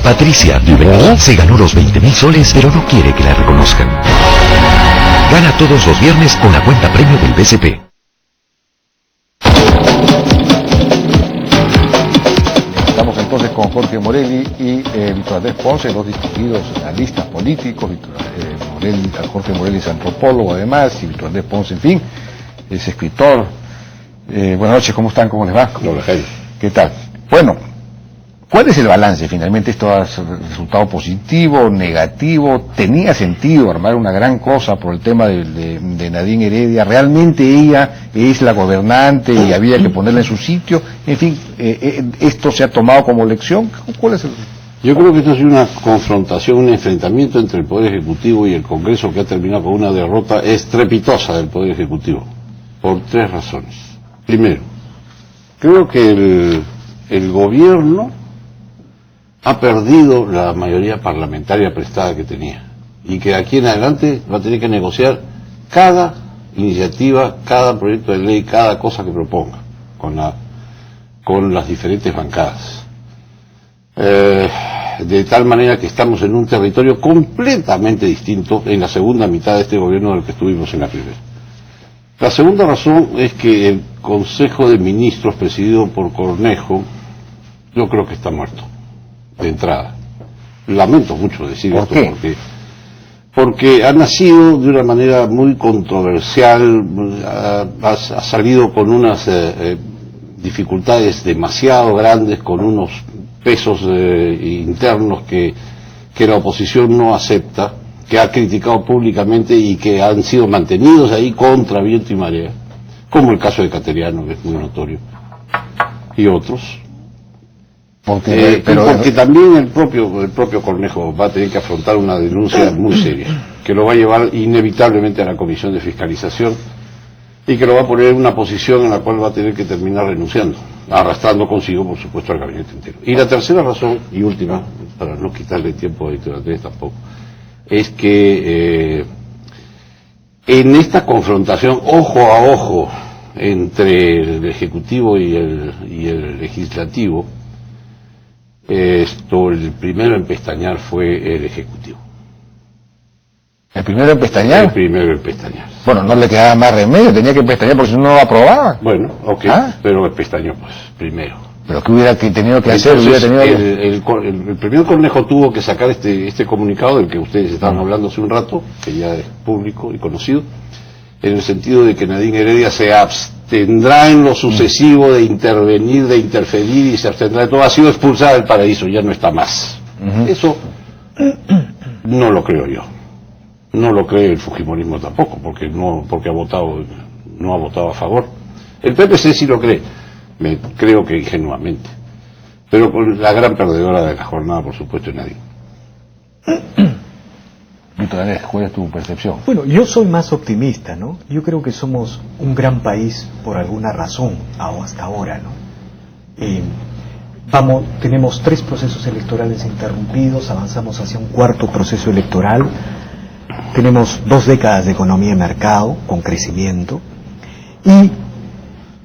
Patricia Dubé se ganó los 20.000 soles, pero no quiere que la reconozcan. Gana todos los viernes con la cuenta premio del BCP. Estamos entonces con Jorge Morelli y Víctor Andrés Ponce, dos distinguidos analistas políticos. Jorge Morelli es antropólogo además, y Víctor Andrés Ponce, en fin, es escritor. Buenas noches, ¿cómo están? ¿Cómo les va? Hola, Jaime. ¿Qué tal? Bueno, ¿cuál es el balance? Finalmente esto ha resultado positivo, negativo. ¿Tenía sentido armar una gran cosa por el tema de Nadine Heredia? ¿Realmente ella es la gobernante y había que ponerla en su sitio? En fin, ¿esto se ha tomado como lección? ¿Cuál es el...? Yo creo que esto es una confrontación, un enfrentamiento entre el Poder Ejecutivo y el Congreso que ha terminado con una derrota estrepitosa del Poder Ejecutivo, por tres razones. Primero, creo que el gobierno ha perdido la mayoría parlamentaria prestada que tenía y que de aquí en adelante va a tener que negociar cada iniciativa, cada proyecto de ley, cada cosa que proponga con las diferentes bancadas. De tal manera que estamos en un territorio completamente distinto en la segunda mitad de este gobierno del que estuvimos en la primera. La segunda razón es que el Consejo de Ministros presidido por Cornejo, yo creo que está muerto, de entrada. Lamento mucho decir ¿Por esto qué? porque ha nacido de una manera muy controversial, ha salido con unas dificultades demasiado grandes, con unos pesos internos que la oposición no acepta, que ha criticado públicamente y que han sido mantenidos ahí contra viento y marea, como el caso de Cateriano, que es muy notorio, y otros. Porque también el propio Cornejo va a tener que afrontar una denuncia muy seria, que lo va a llevar inevitablemente a la Comisión de Fiscalización y que lo va a poner en una posición en la cual va a tener que terminar renunciando, arrastrando consigo, por supuesto, al gabinete entero. Y la tercera razón, y última, para no quitarle tiempo a Víctor Andrés tampoco, es que en esta confrontación ojo a ojo entre el Ejecutivo y el Legislativo, el primero en pestañear fue el Ejecutivo. ¿El primero en pestañear? El primero en pestañear. Bueno, no le quedaba más remedio, tenía que pestañear porque si no lo aprobaba. Bueno, ok, pero pestañó pues primero. ¿Pero qué hubiera tenido que hacer? Entonces, el primer Cornejo tuvo que sacar este comunicado del que ustedes estaban hablando hace un rato, que ya es público y conocido, en el sentido de que Nadine Heredia se abstendrá en lo sucesivo de intervenir, de interferir, y se abstendrá de todo. Ha sido expulsada del paraíso, ya no está más. Eso no lo creo yo. No lo cree el fujimorismo tampoco, porque no ha votado a favor. El PPC sí lo cree, creo que ingenuamente, pero con la gran perdedora de la jornada, por supuesto, es Nadine. Víctor Andrés, ¿cuál es tu percepción? Bueno, yo soy más optimista, ¿no? Yo creo que somos un gran país por alguna razón hasta ahora, ¿no? Tenemos 3 procesos electorales interrumpidos, avanzamos hacia un 4º proceso electoral. Tenemos 2 décadas de economía de mercado con crecimiento, y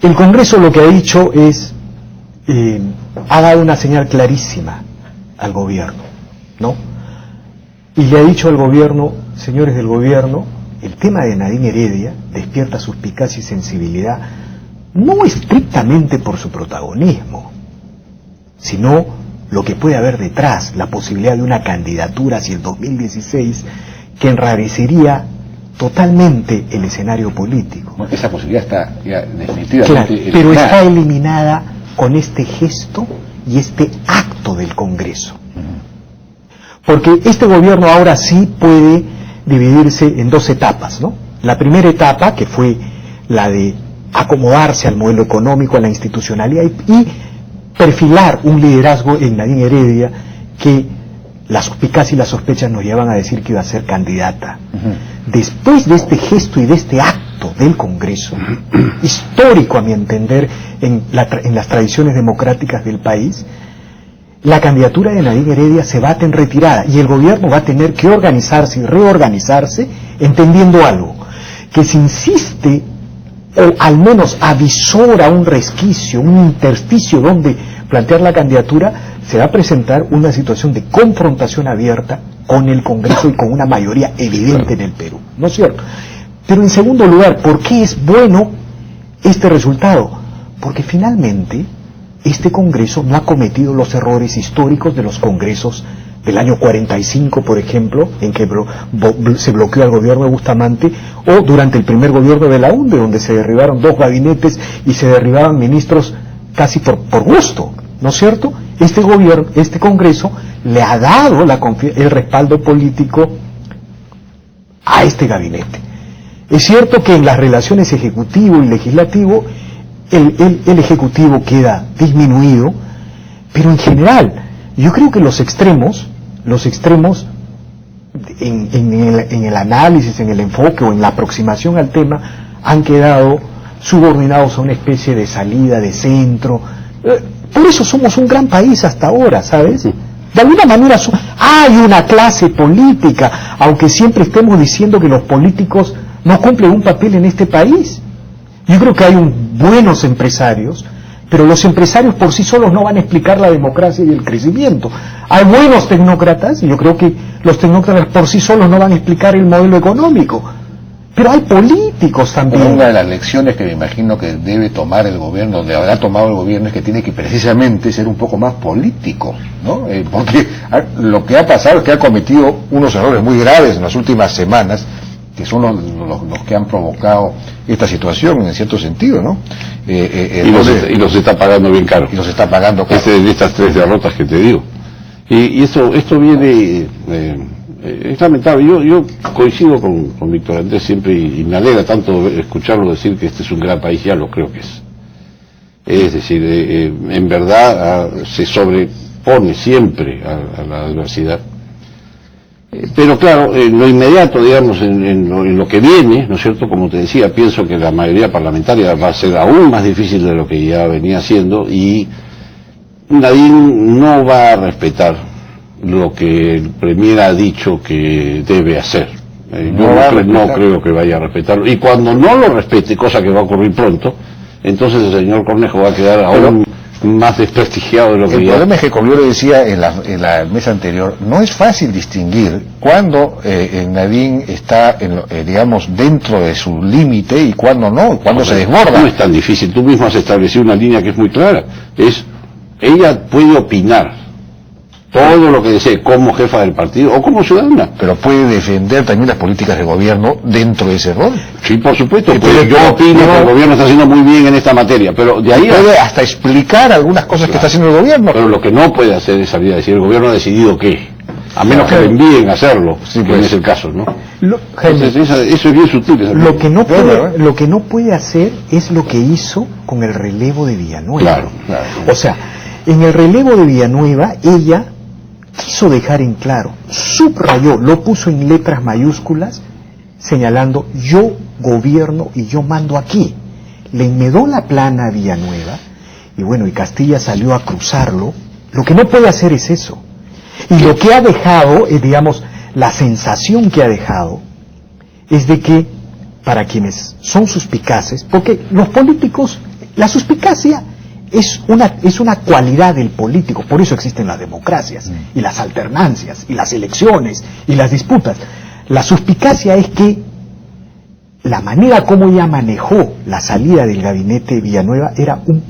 el Congreso lo que ha dicho es, ha dado una señal clarísima al gobierno, ¿no? Y le ha dicho al gobierno, señores del gobierno, el tema de Nadine Heredia despierta suspicacia y sensibilidad, no estrictamente por su protagonismo, sino lo que puede haber detrás, la posibilidad de una candidatura hacia el 2016, que enrarecería totalmente el escenario político. Bueno, esa posibilidad está ya definitivamente claro, eliminada. pero está eliminada con este gesto y este acto del Congreso. Porque este gobierno ahora sí puede dividirse en 2 etapas, ¿no? La primera etapa, que fue la de acomodarse al modelo económico, a la institucionalidad, y perfilar un liderazgo en Nadine Heredia, que la suspicacia y las sospechas nos llevan a decir que iba a ser candidata. Después de este gesto y de este acto del Congreso, histórico a mi entender en las tradiciones democráticas del país, la candidatura de Nadine Heredia se bate en retirada y el gobierno va a tener que organizarse y reorganizarse, entendiendo algo, que si insiste o al menos avisora un resquicio, un intersticio donde plantear la candidatura, se va a presentar una situación de confrontación abierta con el Congreso y con una mayoría evidente en el Perú, ¿no es cierto? Pero en segundo lugar, ¿por qué es bueno este resultado? Porque finalmente este Congreso no ha cometido los errores históricos de los congresos del año 45, por ejemplo, en que se bloqueó al gobierno de Bustamante, o durante el primer gobierno de la UNDE, donde se derribaron 2 gabinetes y se derribaban ministros casi por gusto, ¿no es cierto? Este Congreso le ha dado el respaldo político a este gabinete. Es cierto que en las relaciones ejecutivo y legislativo el ejecutivo queda disminuido, pero en general yo creo que los extremos en el análisis, en el enfoque o en la aproximación al tema han quedado subordinados a una especie de salida, de centro. Por eso somos un gran país hasta ahora, ¿sabes? De alguna manera hay una clase política, aunque siempre estemos diciendo que los políticos no cumplen un papel en este país. Yo creo que hay buenos empresarios, pero los empresarios por sí solos no van a explicar la democracia y el crecimiento. Hay buenos tecnócratas, y yo creo que los tecnócratas por sí solos no van a explicar el modelo económico. Pero hay políticos también. Una de las lecciones que me imagino que debe tomar el gobierno, donde habrá tomado el gobierno, es que tiene que precisamente ser un poco más político, ¿no? Porque lo que ha pasado es que ha cometido unos errores muy graves en las últimas semanas, que son los que han provocado esta situación, en cierto sentido, ¿no? Y los está pagando bien caro. Y los está pagando caro. De estas 3 derrotas que te digo. Y esto viene... es lamentable. Yo coincido con Víctor Andrés siempre y me alegra tanto escucharlo decir que este es un gran país, ya lo creo que es. Es decir, en verdad se sobrepone siempre a la adversidad. Pero claro, en lo inmediato, digamos, en lo que viene, ¿no es cierto? Como te decía, pienso que la mayoría parlamentaria va a ser aún más difícil de lo que ya venía siendo, y Nadine no va a respetar lo que el Premier ha dicho que debe hacer. Yo no creo que vaya a respetarlo. Y cuando no lo respete, cosa que va a ocurrir pronto, entonces el señor Cornejo va a quedar aún más desprestigiado de lo que ya... El problema es que, como yo le decía en la mesa anterior, no es fácil distinguir cuando Nadine está, digamos, dentro de su límite y cuando no, cuando se desborda. No es tan difícil. Tú mismo has establecido una línea que es muy clara. Ella puede opinar todo lo que desee como jefa del partido o como ciudadana, pero puede defender también las políticas del gobierno dentro de ese rol. Sí, por supuesto. Yo opino que el gobierno está haciendo muy bien en esta materia, pero de ahí puede hasta explicar algunas cosas que está haciendo el gobierno. Pero lo que no puede hacer es salir a decir el gobierno ha decidido qué, a menos que le envíen a hacerlo, sí, que es el caso, ¿no? Entonces, eso es bien sutil. Lo que no puede hacer es lo que hizo con el relevo de Villanueva. Claro. O sea, en el relevo de Villanueva ella quiso dejar en claro, subrayó, lo puso en letras mayúsculas, señalando: yo gobierno y yo mando aquí. Le enmedó la plana a Villanueva, y bueno, y Castilla salió a cruzarlo. Lo que no puede hacer es eso. Y lo que ha dejado, digamos, la sensación que ha dejado, es de que, para quienes son suspicaces, porque los políticos, la suspicacia es una cualidad del político, por eso existen las democracias, y las alternancias, y las elecciones, y las disputas. La suspicacia es que la manera como ella manejó la salida del gabinete Villanueva era un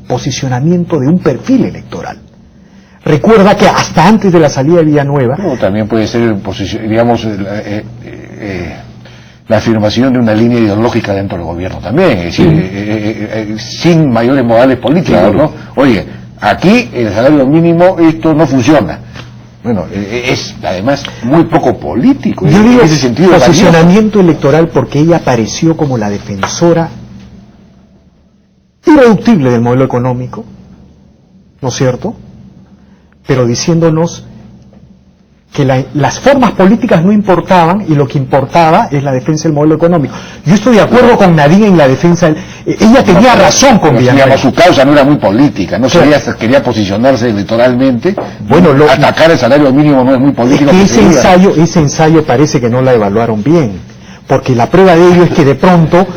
posicionamiento de un perfil electoral. Recuerda que hasta antes de la salida de Villanueva... No, también puede ser, digamos, la afirmación de una línea ideológica dentro del gobierno también, es decir, sin mayores modales políticos, claro, ¿no? Oye, aquí el salario mínimo, esto no funciona. Bueno, es además muy poco político. Yo digo en ese sentido, posicionamiento electoral porque ella apareció como la defensora irreductible del modelo económico, ¿no es cierto? Pero diciéndonos que las formas políticas no importaban y lo que importaba es la defensa del modelo económico. Yo estoy de acuerdo con Nadine en la defensa ella tenía razón con Villanueva. Su causa no era muy política, no quería posicionarse electoralmente. Bueno, atacar el salario mínimo no es muy político. Es que ese ensayo parece que no la evaluaron bien, porque la prueba de ello es que de pronto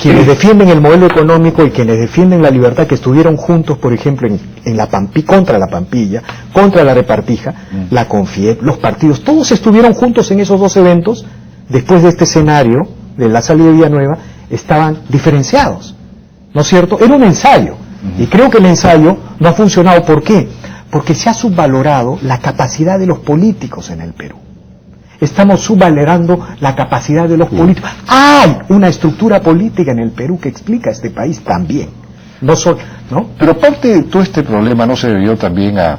quienes defienden el modelo económico y quienes defienden la libertad, que estuvieron juntos, por ejemplo, en la contra la Pampilla, contra la Repartija, la CONFIEP, los partidos, todos estuvieron juntos en esos dos eventos. Después de este escenario de la salida de Villanueva, estaban diferenciados, ¿no es cierto? Era un ensayo, y creo que el ensayo no ha funcionado. ¿Por qué? Porque se ha subvalorado la capacidad de los políticos en el Perú. Estamos subvalorando la capacidad de los políticos. Hay una estructura política en el Perú que explica este país también. ¿No? Pero parte de todo este problema no se debió también a,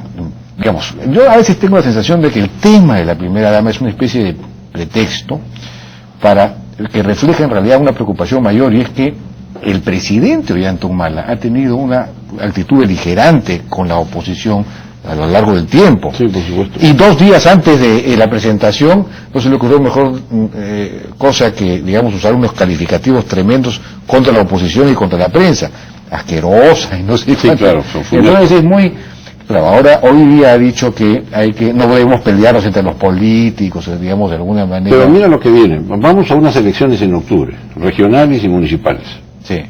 digamos, yo a veces tengo la sensación de que el tema de la primera dama es una especie de pretexto para que refleja en realidad una preocupación mayor, y es que el presidente Ollanta-Humala ha tenido una actitud beligerante con la oposición a lo largo del tiempo. Sí, por supuesto. Y 2 días antes de la presentación no se le ocurrió mejor cosa que, digamos, usar unos calificativos tremendos contra la oposición y contra la prensa, asquerosa y no sé sí, cuánto. claro, Entonces es muy... Claro, ahora hoy día ha dicho que no debemos pelearnos entre los políticos, digamos, de alguna manera. Pero mira lo que viene. Vamos a unas elecciones en octubre, regionales y municipales. Sí.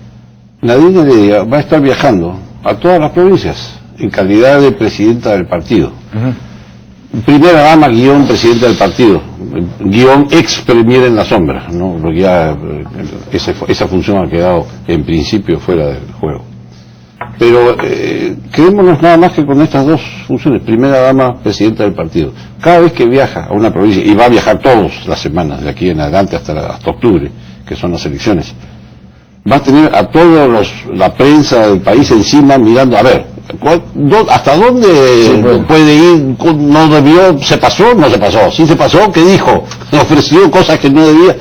Nadine Heredia va a estar viajando a todas las provincias en calidad de presidenta del partido. Primera dama guión presidenta del partido, guión ex premier en la sombra, ¿no? Porque ya esa función ha quedado en principio fuera del juego. Pero quedémonos nada más que con estas dos funciones: primera dama, presidenta del partido. Cada vez que viaja a una provincia, y va a viajar todas las semanas de aquí en adelante hasta octubre, que son las elecciones, va a tener a todos la prensa del país encima mirando, a ver, ¿hasta dónde puede ir? ¿No debió? ¿Se pasó? ¿No se pasó? ¿Sí se pasó? ¿Qué dijo? ¿Ofreció cosas que no debía?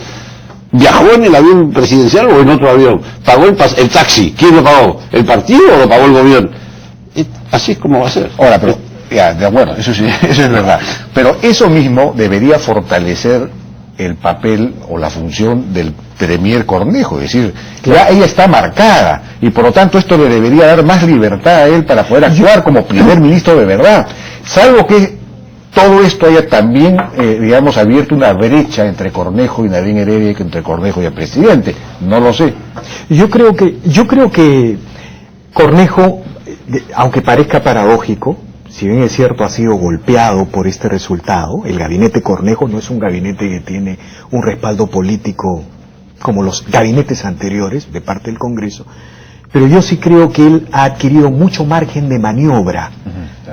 ¿Viajó en el avión presidencial o en otro avión? ¿Pagó el taxi? ¿Quién lo pagó? ¿El partido o lo pagó el gobierno? Así es como va a ser. Ahora, pero, ya, de acuerdo, eso sí, eso es verdad. Pero eso mismo debería fortalecer el papel o la función del Premier Cornejo, es decir, ya ella está marcada, y por lo tanto esto le debería dar más libertad a él para poder actuar como primer ministro de verdad, salvo que todo esto haya también, digamos, abierto una brecha entre Cornejo y Nadine Heredia, que entre Cornejo y el presidente. No lo sé. Yo creo que Cornejo, aunque parezca paradójico, si bien es cierto, ha sido golpeado por este resultado. El gabinete Cornejo no es un gabinete que tiene un respaldo político como los gabinetes anteriores de parte del Congreso, pero yo sí creo que él ha adquirido mucho margen de maniobra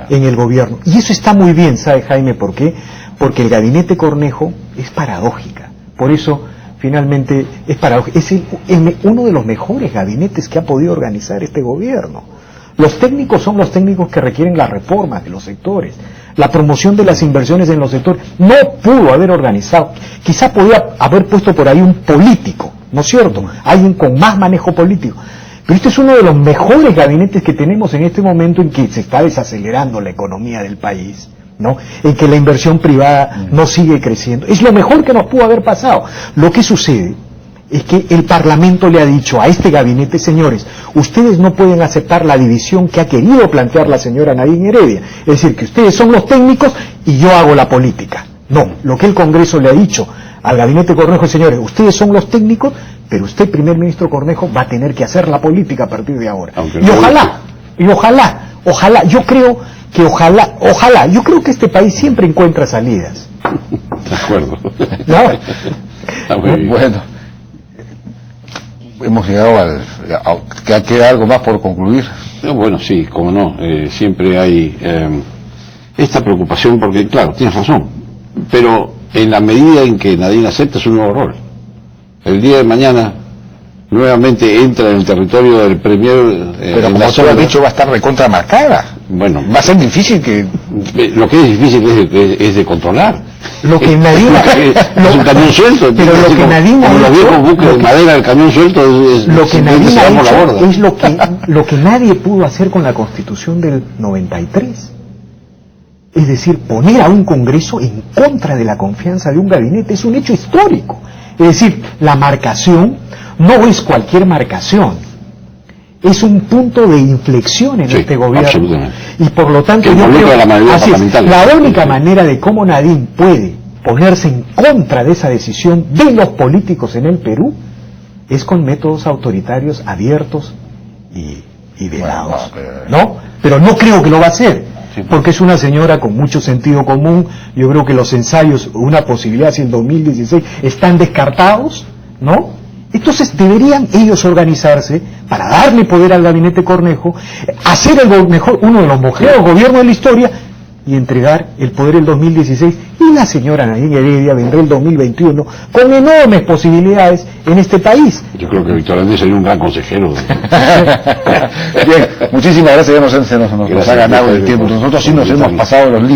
en el gobierno, y eso está muy bien. ¿Sabe, Jaime, por qué? Porque el gabinete Cornejo es paradójica, por eso finalmente es paradójica, es uno de los mejores gabinetes que ha podido organizar este gobierno. Los técnicos son los técnicos que requieren las reformas de los sectores, la promoción de las inversiones en los sectores. No pudo haber organizado, quizá podía haber puesto por ahí un político, ¿no es cierto? Alguien con más manejo político. Pero este es uno de los mejores gabinetes que tenemos en este momento, en que se está desacelerando la economía del país, ¿no? En que la inversión privada no sigue creciendo. Es lo mejor que nos pudo haber pasado. Lo que sucede es que el Parlamento le ha dicho a este gabinete: señores, ustedes no pueden aceptar la división que ha querido plantear la señora Nadine Heredia, es decir, que ustedes son los técnicos y yo hago la política. No, lo que el Congreso le ha dicho al gabinete Cornejo es: señores, ustedes son los técnicos, pero usted, primer ministro Cornejo, va a tener que hacer la política a partir de ahora. Y ojalá, yo creo que este país siempre encuentra salidas. De acuerdo. ¿No? Bueno, hemos llegado ¿queda algo más por concluir? Bueno, sí, como no, siempre hay esta preocupación, porque claro, tienes razón, pero en la medida en que Nadine acepta su nuevo rol, el día de mañana nuevamente entra en el territorio del Premier. Pero como se lo ha dicho, va a estar recontramarcada. Bueno, va a ser difícil que... Lo que es difícil es de controlar. Lo que Nadine... es un camión suelto. Pero lo que Nadine como los viejos buques de madera, el camión suelto es lo que Nadine ha hecho la borda. Es lo que nadie pudo hacer con la Constitución del 93. Es decir, poner a un Congreso en contra de la confianza de un gabinete es un hecho histórico. Es decir, la marcación no es cualquier marcación, es un punto de inflexión en este gobierno. Y por lo tanto, yo creo que la única manera de cómo Nadine puede ponerse en contra de esa decisión de los políticos en el Perú es con métodos autoritarios abiertos y velados, ¿no? Pero no creo que lo va a hacer, porque es una señora con mucho sentido común. Yo creo que los ensayos, una posibilidad hacia el 2016, están descartados, ¿no? Entonces deberían ellos organizarse para darle poder al gabinete Cornejo, hacer uno de los mejores gobiernos de la historia y entregar el poder el 2016, y la señora Nadine Heredia vendrá el 2021 con enormes posibilidades en este país. Yo creo que Víctor Andrés sería un gran consejero. Bien, muchísimas gracias, ya nos ha ganado el tiempo. Nosotros sí nos hemos pasado los límites.